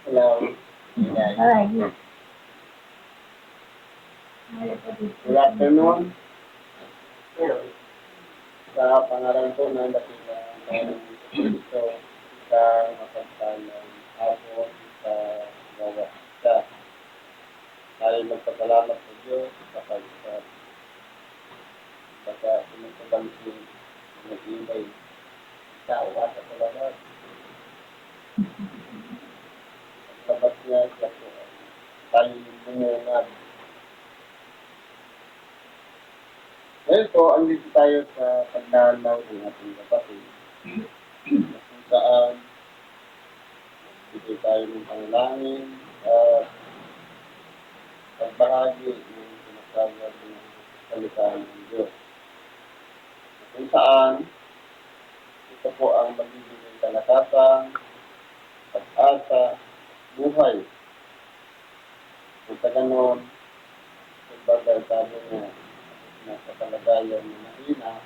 Hello. Ay, Good afternoon. Sa pangalan po ng Dakila ng Kristo, sa mapagpalang hapon sa bawat isa. Tayo magpasalamat sa Diyos sapagkat baka sinasabang si nag-ibay sa uwasa sa labas. Labas niya siya po ay tayo yung bumungad. Ngayon po, andito tayo sa pagdalaw ng ating kapatid. Kung saan bigay tayo ng panalangin at pagbahagi ng sinasagad ng salitaan ng Diyos. Kung saan, ito po ang magbibigay kalakasan, pag-asa, buhay. Kung sa ganon, kumbaga sabi niya, nasa kalagayan na mahina,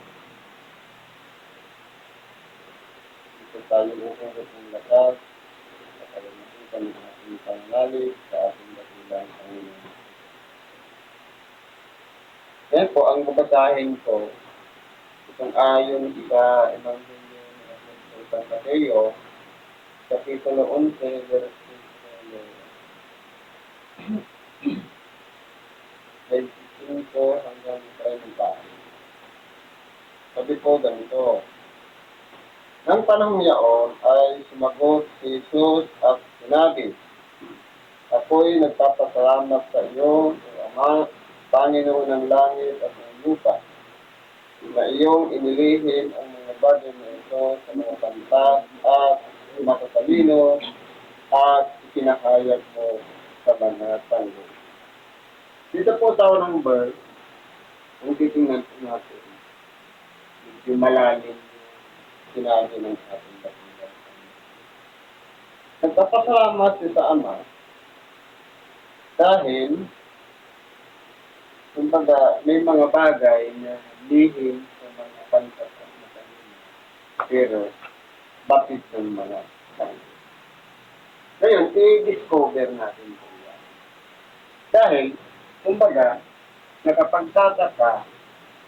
ito tayo uugot ng lakas, sa kalamasan ng ating pangalit, sa ating dakilang Panginoon. Yan po, ang babasahin ko, itong ayon sa Evangelyo ng San Mateo, Kapitulo 11, versikulo 25 hanggang 30. Sabi po ganito, nang panahong yaon ay sumagot si Jesus at sinabi, ako'y nagpapasalamat sa iyo, O Ama, Panginoon ng langit at ng lupa, na iyong inilihim ang mga bagay na ito sa mga pantas at matatalino at ikinahayag mo sa mga tanggo. Dito po sa unang verse, kung titingnan po natin, medyo malalim yung sinabi ng ating dakilang. Nagpapasalamat siya sa Ama dahil kumbaga may mga bagay na lihim sa mga pantas at matalino, pero bakit ng mga tanggo. Ngayon, i-discover natin po yan. Dahil, kumbaga, nakapagtataka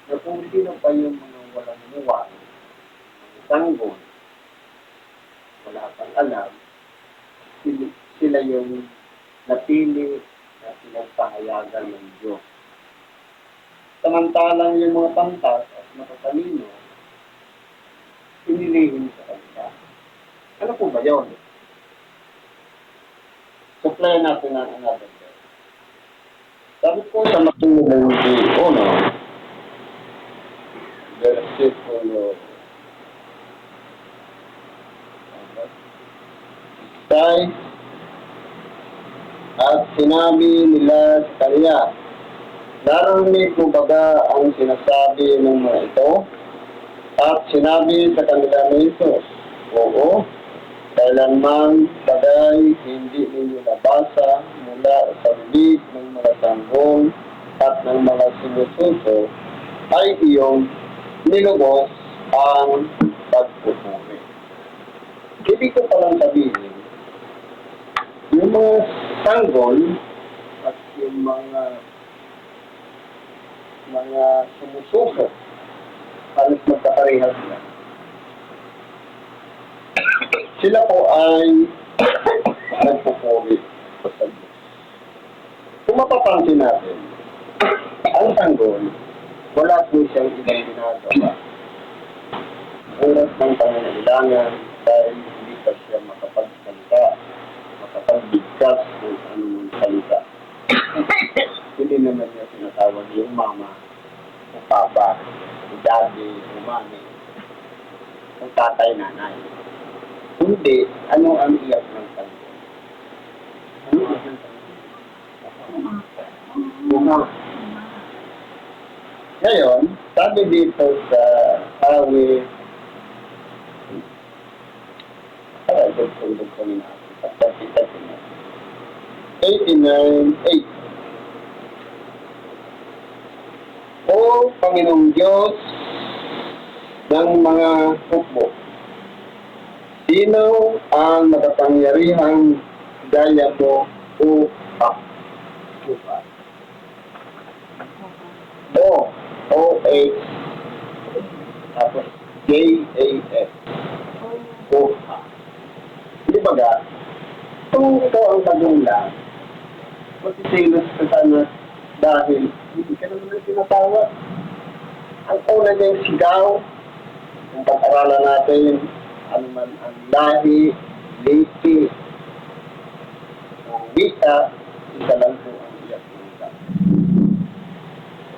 na kung sino pa yung mga walang muwang, mga sanggol, wala pang alam, sila yung napili na pinagpahayagan ng Diyos. Samantalang yung mga pantas at matatalino, pinilihim sa kanila. Ano po ba yun? Supply natin ang another day. Sabi po sa Matthew 21, versikulo 6, at sinabi nila sa kanya, naririnig mo baga ang sinasabi ng mga ito? At sinabi sa kanila ni Jesus, oo, kailanman bagay hindi ninyo nabasa mula sa bibig ng mga sanggol at ng mga sinususo ay iyong nilubos ang pagpupuri. Ibig ko palang sabihin, yung mga sanggol at yung mga sumususo, halos magkaparehas na. Sila po ay nagpupuri sa Diyos. Kung mapapansin natin, ang sanggol, wala po siyang ibang ginagawa. Oras ng pangangailangan dahil hindi pa siya makapagsalita, makapagbigkas ng anumang salita. Hindi naman niya sinatawag yung mama, o papa, o daddy, o mami, o tatay, nanay. Hindi, ano ang iyak ng sanggol? Ano iyak ng sanggol? Bunga. Ngayon, sabi dito sa awit, dugtong ko nila, sa 89:8. O Panginoong Diyos ng mga hukbo, sino ang makapangyarihang gaya mo, upa. Upa. O-H, tapos J-A-S. Upa. Di ba ga? Kung ikaw ang magulang, magsiselos ka sana dahil hindi ka naman tinatawag. Ang una niyang sigaw, kung pag-aralan natin, ano man ang lahi, liti, ang wika, isa lang po ang iyak ng isa.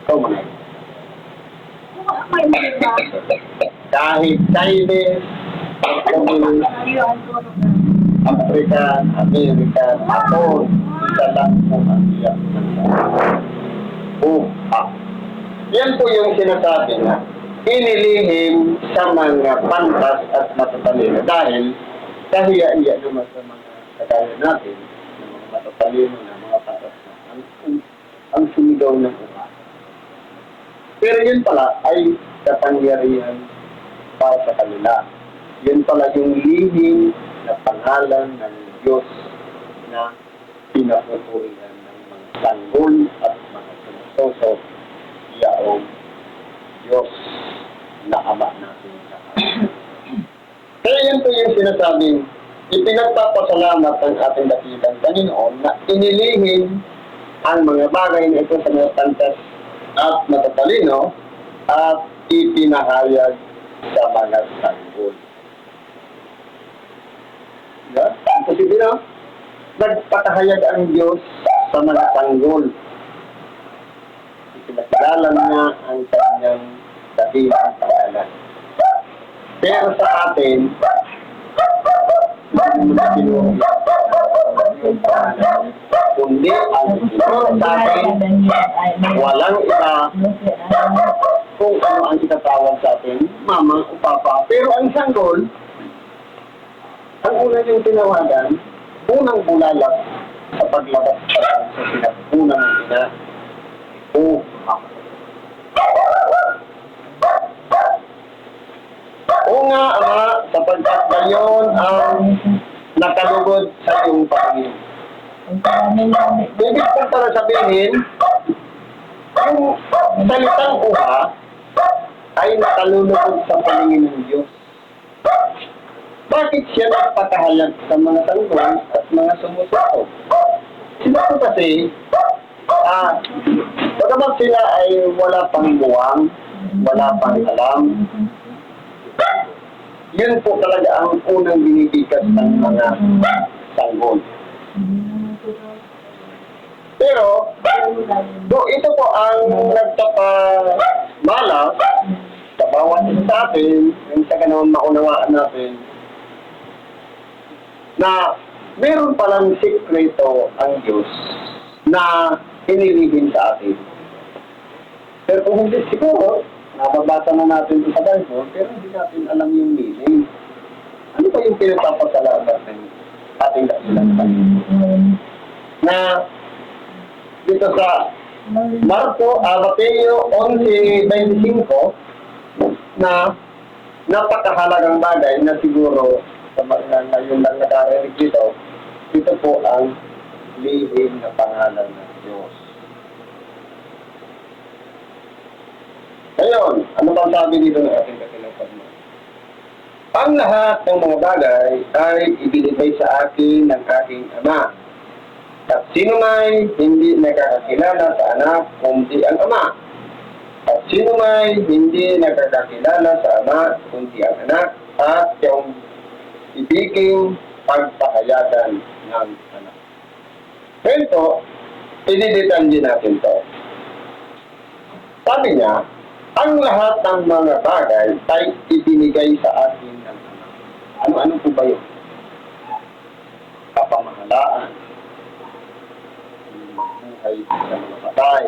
Ikaw man. Kahit Chinese, African, American, Hapon, isa lang po ang iyak ng isa. Yan po yung sinasabi na inilihim sa mga pantas at matatalino dahil kahiya-iya naman sa mga kagaya natin, ng mga matatalino na mga pantas na ang sumigaw ng upa. Pero yun pala ay kapangyarihan para sa kanila. Yun pala yung lihim na pangalan ng Diyos na pinapupurihan ng mga sanggol at mga sumusosok yaong Diyos na Ama natin sa atin. Kaya yan po yung sinasabing ipinagpapasalamat ng ating dakilang Panginoon na inilihim ang mga bagay na ito sa mga pantas at matatalino at ipinahayag sa mga sanggol. Yeah? Kasi no? Nagpatahayag ang Diyos sa mga sanggol. Pinakilala niya ang kanyang dakilang pangalan. Pero sa atin, kundi ang sinuro sa atin, walang iba kung ano ang itatawag sa atin, mama o papa. Pero ang sanggol, ang una niyong tinawagan, unang bulalak sa paglabas sa sinapunan ng ina, o nga, Ama, sapagkat gayon ang nakalugod sa iyong pangin. Ibig ko para sabihin, yung salitang uha ay nakalulugod sa paningin ng Diyos. Bakit siya nagpatahayag sa mga sanggol at mga sumusoko? Sila po kasi, bagamat sila ay wala pang buwang, wala pang alam, yun po talaga ang unang binibigas ng mga sanggol. Pero, ito po ang nagtapamalas sa bawat isa sa atin, yung sa ganun maunawaan natin, na meron palang sikreto ang Diyos na inilihim sa atin. Pero kung hindi siguro, nababasa na natin ito sa Bible, pero hindi natin alam yung meaning. Ano ba yung pinagpapasalamat ng ating dakilang Panginoon? Na dito sa Mateo 11:25 na napakahalagang bagay na siguro sa mga ngayon lang nakarinig dito, ito po ang lihim na pangalan ng Diyos. Ngayon, ano bang sabi dito ng ating dakilang Panginoon? Ang lahat ng mga bagay ay ibinigay sa akin ng aking Ama. At sino may hindi nakakakilala sa anak, kundi ang Ama. At sino may hindi nakakakilala sa Ama, kundi ang anak, at yung ibiging pagpahayagan ng anak. Ngayon po, inidetalye natin to. Sabi niya, ang lahat ng mga bagay ay ibinigay sa atin ng Ama. Ano-ano po ba yun? Kapamahalaan, mabuhay sa mga patay,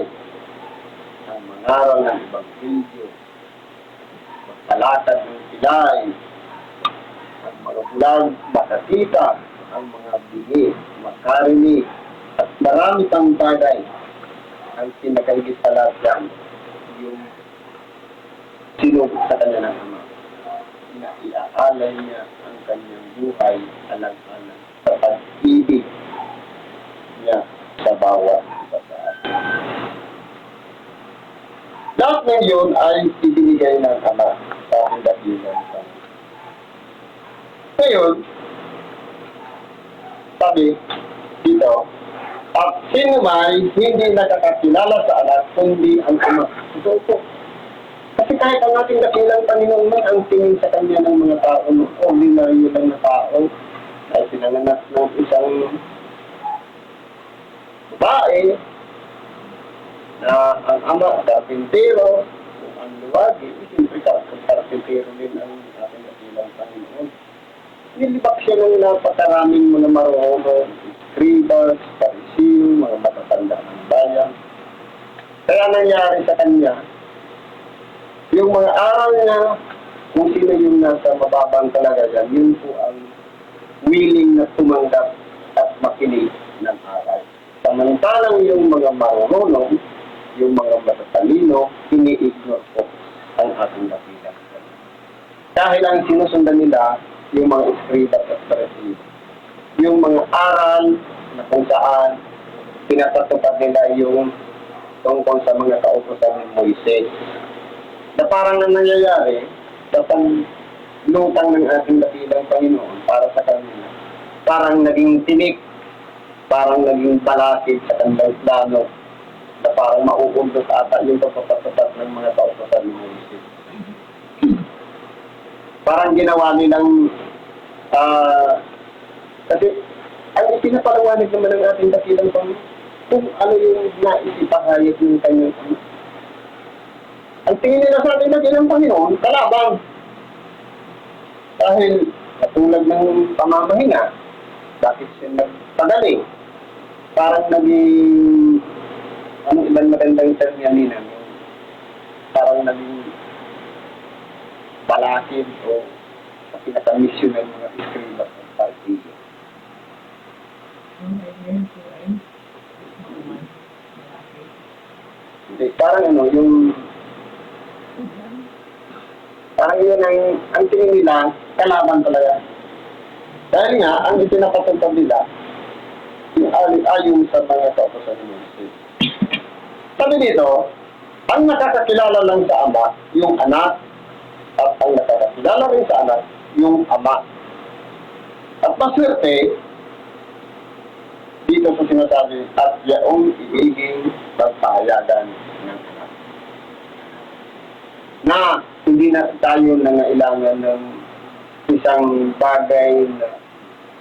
ang mangaral ng Ebanghelyo, magpalatag ng pilay, ang mga bulag makakita, ang mga bingi makarinig, at marami pang bagay. Ang pinakahigit sa lahat yan, yung sinubok sa kanya ng Ama, na iaalay niya ang kanyang buhay alang-alang sa pag-ibig niya sa bawat isa sa atin. Lahat ng yun ay ibinigay ng Ama sa ating dakilang Panginoon. Ngayon, sabi dito, at sino may hindi nakakakilala sa anak kundi ang Ama. Ito po. Kasi kahit ang ating dakilang Panginoon man ang tingin sa kanya ng mga tao, ordinaryo lang na tao, ay sinanganak ng isang babae na ang ama, karpintero, ang luwagi, siyempre karpintero din ang ating dakilang Panginoon. Nilibak siya ng napakaraming mga marunong, escribas, parisiyo, mga matatanda ng bayan. Kaya nangyari sa kanya, yung mga aral niya, kung sino yung nasa mababang kalagayan, yun po ang willing na tumanggap at makinig ng aral. Samantalang yung mga marunong, yung mga matatalino, ini-ignore po ang ating dakilang. Dahil ang sinusundan nila, yung mga escribas at parisiyo. Yung mga aral na kung saan pinapatupad nila yung tungkol sa mga kautosan ni Moises. Na parang nang nangyayari sa panlutang ng ating dakilang Panginoon para sa kanila, parang naging tinik, parang naging balakid sa kanilang plano na parang mauundot ata yung pagpapatupad ng mga kautosan ni Moises. Parang ginawa nilang kasi ang ipinapalawanag naman ng ating dakilang Panginoon kung ano yung naisipahayag ng kanyang Ama. Ang tingin nila sa ating dakilang Panginoon, kalabang. Dahil katulad ng pamamahinga, bakit siya nagpagaling? Parang naging, anong ibang magandang term yan nila? Parang naging balakid o pinaka-mission ng mga escribas ng partido. Hindi, parang yung parang yun ang tingin nila, kalaban talaga. Dahil nga, ang ipinapatupad nila, yung ayon sa mga kautosan ng Moises. Sabi dito, ang nakakakilala lang sa Ama, yung anak, at ang nakakakilala rin sa anak, yung Ama. At maswerte, dito sa sinasabi, at yaong ibiging pagpahayagan ng anak. Na hindi na tayo nangailangan ng isang bagay na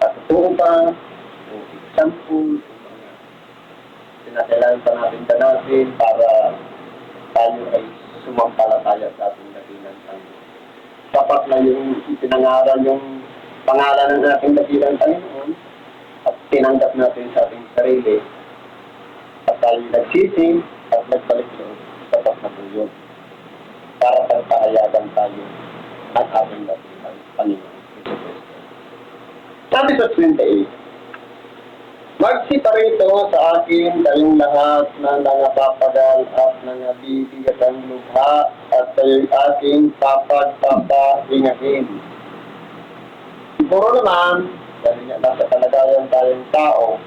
katutupan o example o mga sinakailangan pa natin ganasin para tayo ay sumampalataya sa ating dakilang Panginoon. Sapat na yung ipinangaral yung pangalan ng ating dakilang Panginoon at tinanggap natin sa ating sarili at tayo nagsisi at nagbalik loob, sapat na po yun para pagpahayagan tayo at ating dakilang Panginoon. Sabi sa 28, magsiparito sa akin kayong lahat na nangapapagal at nangabibigat ang lubha at kayo'y aking papagpapahingahin. Siguro naman, dahil nga nasa kalagayan tayong tao,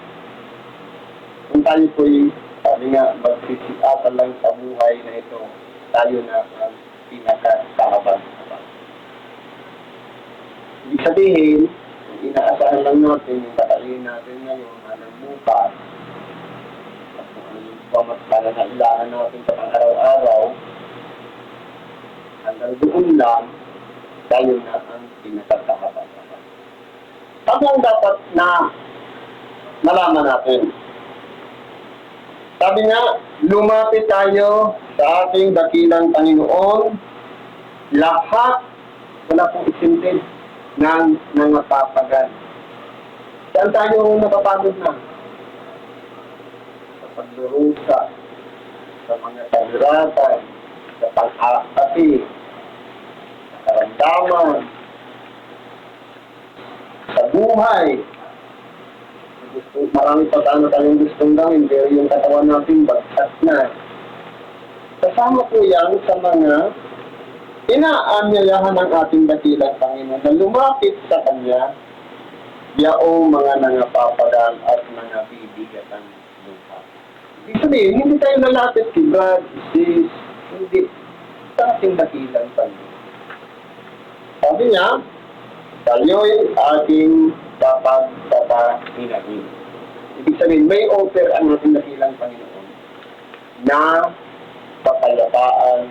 kung tayo po'y, sabi nga, magsisiatan lang sa buhay na ito, tayo na ang pinakakahabang. Ibig sabihin, inaasahan lang natin yung katalin natin ngayon hanggang bukas at kung ano yung panangailangan natin sa pang-araw-araw hanggang doon lang tayo na ang pinakakahabang. Ano ang dapat na malaman natin? Sabi nga, lumapit tayo sa ating dakilang Panginoon, lahat wala pong isintin ng nangapapagal. Saan tayo napapagod na? Sa pagdurusa, sa mga kahiratan, sa pag-aakati, sa karamdaman, sa buhay. Marami pa sana tayong gustong gawin, pero yung katawan natin bagsak na. Kasama po yan sa mga inaanyayahan ng ating dakilang Panginoon na lumapit sa Kanya yaong mga nangapapagal at mga bibigat ng lupa. Ibig sabihin, hindi tayo nalapit kay God, sis, hindi sa ating dakilang Panginoon. Sabi niya, tayo'y ating dapat hinahin. Ibig sabihin, may offer ang ating dakilang Panginoon na kapayapaan,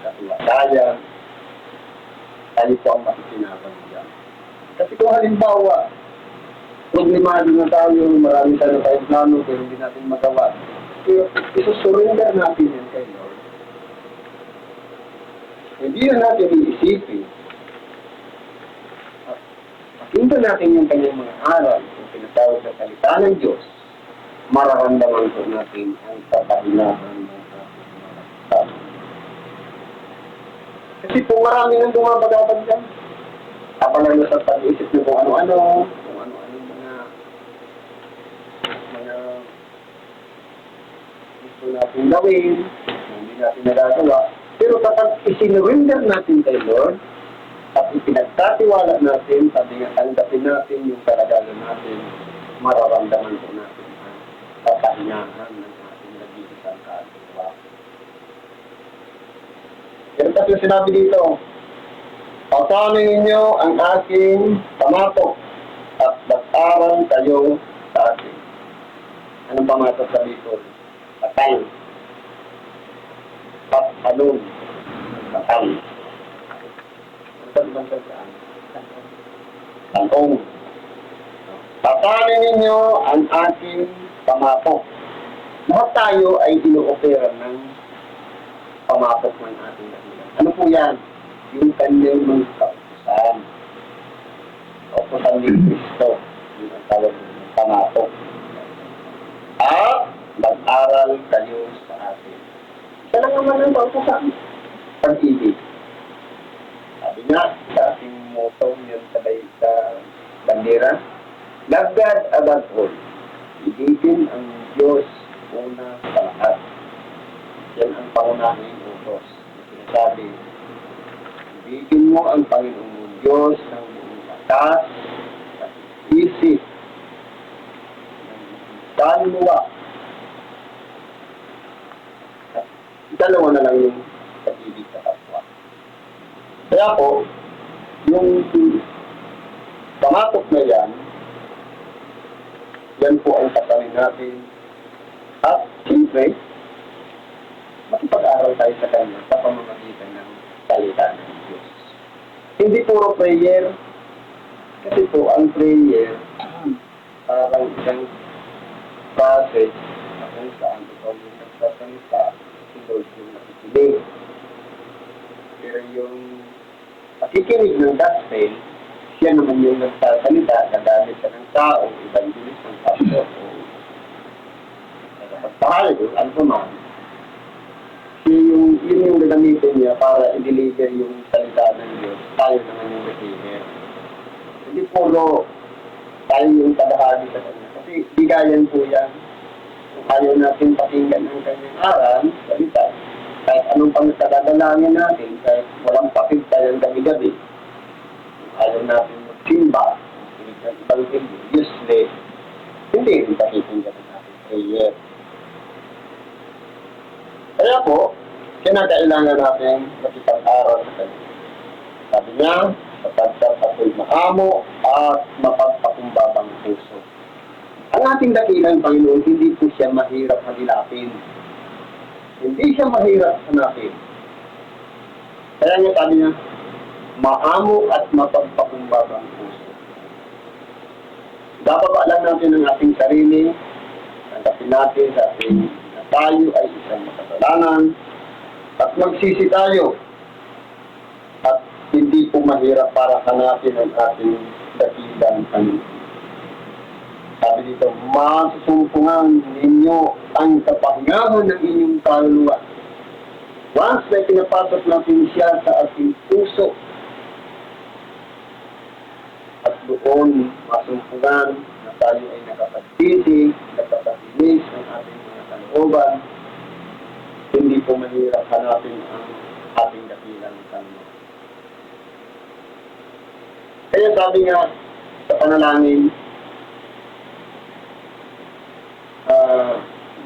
katiwatayan, tayo po ang makikinabang niya. Kasi kung halimbawa, problemado na tayo, marami tayo tayong plano, pero hindi natin magawa, isusurrender natin yan kay Lord. Hindi na natin iisipin. Pakinggan natin yung kanyang mga aral, yung pinatawag sa salita ng Diyos, mararamdaman po natin ang kapahinahan ng ating mga tao. Kasi po marami nang dumabagabag dyan. Kapalalo sa pag-iisip ng kung ano-ano mga gusto natin gawin, hindi natin nagagawa. Pero kapag isinurrender natin kay Lord, at ipinagkatiwala natin, sabi nga, tanggapin natin yung kalagalan natin, mararamdaman po natin ang kapahinahan ng ating nag-iisang kaluluwa. Pero kasi sinabi dito, pasanin ninyo ang aking pamatok at bataran kayo sa akin. Anong pamatok sa Bicol? Patay. Patalon. Patay. Tantong. Pasanin ninyo ang aking pamatok. Lahat tayo ay ino-opera ng pamatok ng ating dakilang. Ano po yan? Yung kanyang mga kautusan. Kautusan ni Kristo. Yung ang tawag ng pamatok. At mag-aral kayo sa atin. Isa lang naman ang kautusan. Pag-ibig. Sabi nga, sa ating motto yun sa bandera, love God above all. Ibigin ang Diyos una sa lahat. Yan ang pangunahing utos. Sinasabi, ibigin mo ang Panginoong mong Diyos ng buong lakas at isip ng kaluluwa. At dalawa na lang yung pag-ibig sa kapwa. Kaya po, yung pamatok na yan po ang kasanin natin. At siyempre, makipag-aral tayo sa Kanya sa pamamagitan ng salita ng Diyos. Hindi puro prayer, kasi po ang prayer parang isang process na kung saan ikaw yung nagsasalita, si Lord yung nakikinig. Pero yung pakikinig ng gospel, siya naman yung nagsasalita, nagamit siya ng tao, evangelist ng pastor, o nagpapahal, ano pa man. Yun yung gagamitin niya para i-deliver yung salita ng Diyos, tayo naman yung receiver. Hindi puro tayo yung kadahagi sa Kanya. Kasi bigayan po yan. Kung ayaw natin pakinggan ng Kanyang aral, salita, kahit anong pangkadadalangin natin, kahit walang pakig tayo gabi-gabi, ayaw natin magsimba, kinig ng ibang useless, hindi rin pakikinggan natin prayer. Kaya po, kinakailangan natin makipag-aral sa Kanya. Sabi niya, sapagkat ako'y maamo at mapagpakumbabang puso. Ang ating dakilang Panginoon, hindi po siya mahirap hanapin. Hindi siya mahirap hanapin. Kaya nga sabi niya, maamo at mapagpakumbabang puso. Bababa lang natin ang ating sarili, tanggapin natin sa ating na tayo ay isang makasalanan, at magsisi tayo. At hindi po mahirap para hanapin ang ating dakilang Panginoon. Sabi dito, masusumpungan ninyo ang kapahingahan ng inyong kaluluwa. Once na pinapasok natin siya sa ating puso, at doon masumpungan na tayo ay nakapagtiti, nakapagtinis ng ating mga kalooban, hindi po mahirap hanapin ang ating dakilang Panginoon. Kaya sabi nga, sa panalangin,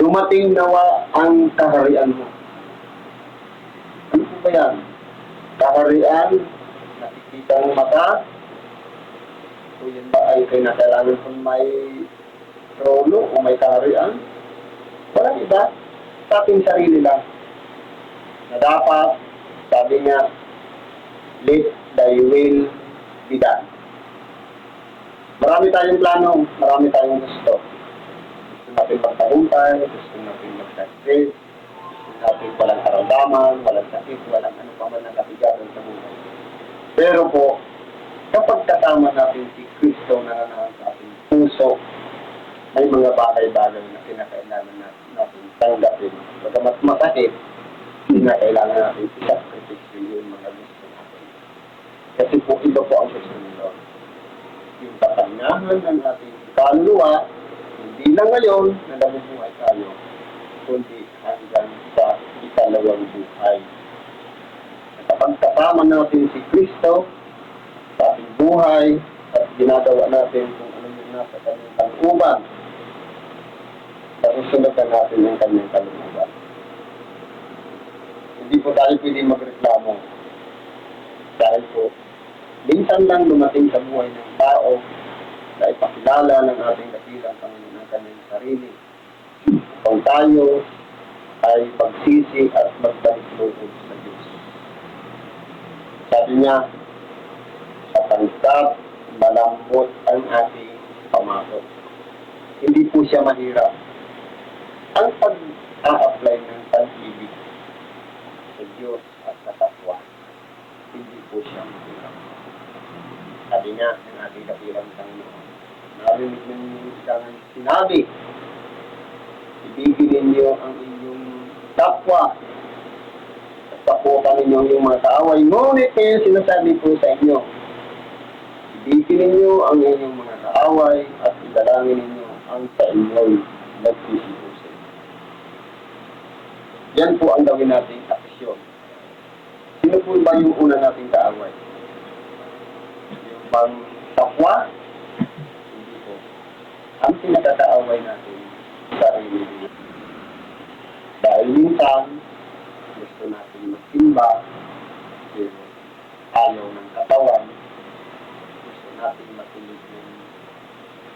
dumating nawa ang kaharian mo. Ano po ba yan? Kaharian, nakikita ng mata, o yan ba ay kinakailangan kung may trono o may kaharian? Walang iba, sa ating sarili lang. Na dapat, sabi niya, let thy will be done. Marami tayong plano, marami tayong gusto. Gusto natin magtagumpay, gusto natin mag-success, gusto natin walang karamdaman, walang sakit, walang ano pa man ang kapigaran sa buhay. Pero po, kapag kasama natin si Kristo na nanahan sa ating puso, may mga bagay-bagay na kinakailangan natin tanggapin. Bagamat masakit, kinakailangan natin isakripisyo yung mga gusto natin. Kasi po, iba po ang gusto ng Lord. Yung katangahan ng ating kaluluwa, hindi lang ngayon na nabubuhay tayo, kundi hanggang sa ikalawang buhay. At kapag kasama natin si Kristo sa ating buhay at ginagawa natin kung ano yung nasa kanyang kalooban, nasusunod natin ang kanyang kalooban. Hindi po tayo pwede magreklamo dahil po minsan lang dumating sa buhay ng tao na ipakilala ng ating dakilang Panginoon ng kanyang sarili. Kung tayo ay pagsisi at magbalik loob sa Diyos. Sabi niya, sa tangkad, malambot ang ating pamatot. Hindi po siya mahirap. Ang pag-a-apply ng pag-ibig sa Diyos at sa kapwa, hindi po siya mahirap. Sabi nga ng ating dakilang Panginoon, narinig ninyo isang sinabi, ibigin ninyo ang inyong kapwa at tapukan ninyo ang inyong mga kaaway. Ngunit ngayon sinasabi po sa inyo, ibigin ninyo ang inyong mga kaaway at idalangin ninyo ang sa inyo'y nagsisipusin. Yan po ang gawin nating aksyon. Sino po ba yung una nating kaaway? Yung bang kapwa? Hindi po. Ang pinagkakaaway natin, sarili niya. Dahil minsan, gusto natin magsimba, pero ayaw ng katawan, gusto natin matuloy ng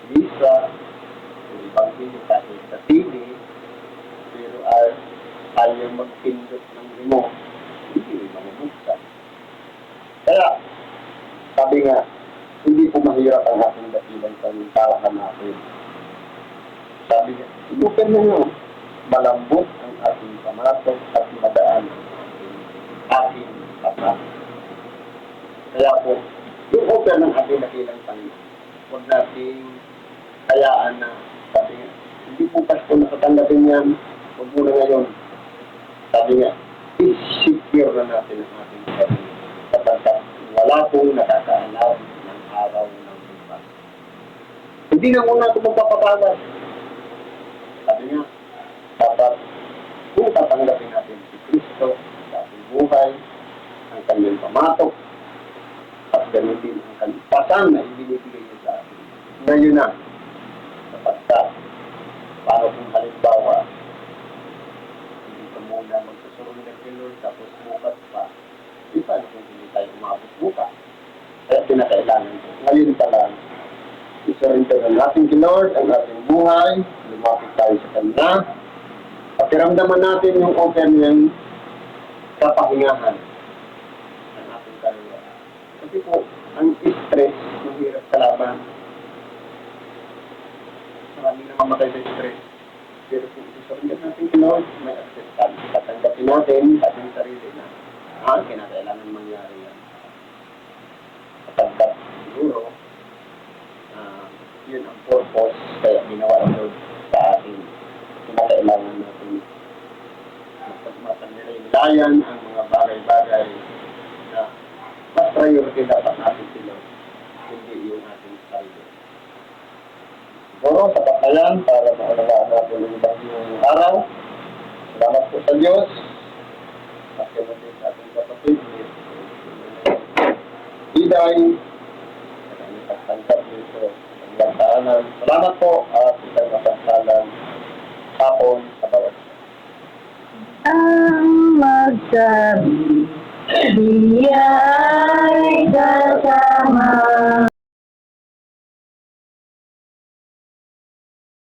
misa, o ibang hindi kahit sa TV, pero ayaw magpindot ng remote, hindi mamubuksan. Kaya, sabi nga, hindi po mahirap ang ating dakilang panintalahan natin. Sabi niya, ibukan mo nyo, malambot ang ating pamatok at madaan ang ating patat. Kaya po, yung offer ng ating dakilang Panginoon, huwag nating hayaan na, sabi nga, hindi po pasto nakatanggapin yan, huwag muna ngayon. Sabi nga, i-secure na natin ang ating sarili. Sapagkat wala pong nakakaalam ng araw ng bukas. Hindi na muna ito magpapatawad. Sabi nga, dapat kung tatanggapin natin si Kristo sa ating buhay, ang kanyang pamatok, at ganun din ang kalipasan na ibinibigay niya sa atin. Ngayon na, sapagkat, paano kung halimbawa, hindi ka muna magsusurong ng Lord, tapos bukas pa, di paano kung hindi tayo umabot bukas? Kaya pinakailangan ko. Ngayon pa lang, isurrender na natin kay Lord ang ating buhay, lumapit tayo sa Kanya, at iramdaman natin yung offer niyang kapahingahan ng ating kaluluwa. Kasi po, ang stress, mahirap kalaban. Maraming namamatay sa stress. Pero kung isurrender natin kay Lord, may acceptance. Tatanggapin natin ating sarili na kinakailangan mangyari yan. Kapag siguro, yun ang purpose kaya ginawa ng Lord sa ating kinakailangan natin mapanilay-nilayan ang mga bagay-bagay na mas priority dapat natin si Lord, hindi yung ating sarili. Siguro, sapat na yan para maunawaan natin ang ibang yung araw. Salamat po sa Diyos. At yun natin sa ating kapatid. Iday, at ang ipagtanggap dito pagdaanan. Salamat po at isang mapagsalang hapon sa bawat isa. Ang magsabi, di ay kasama.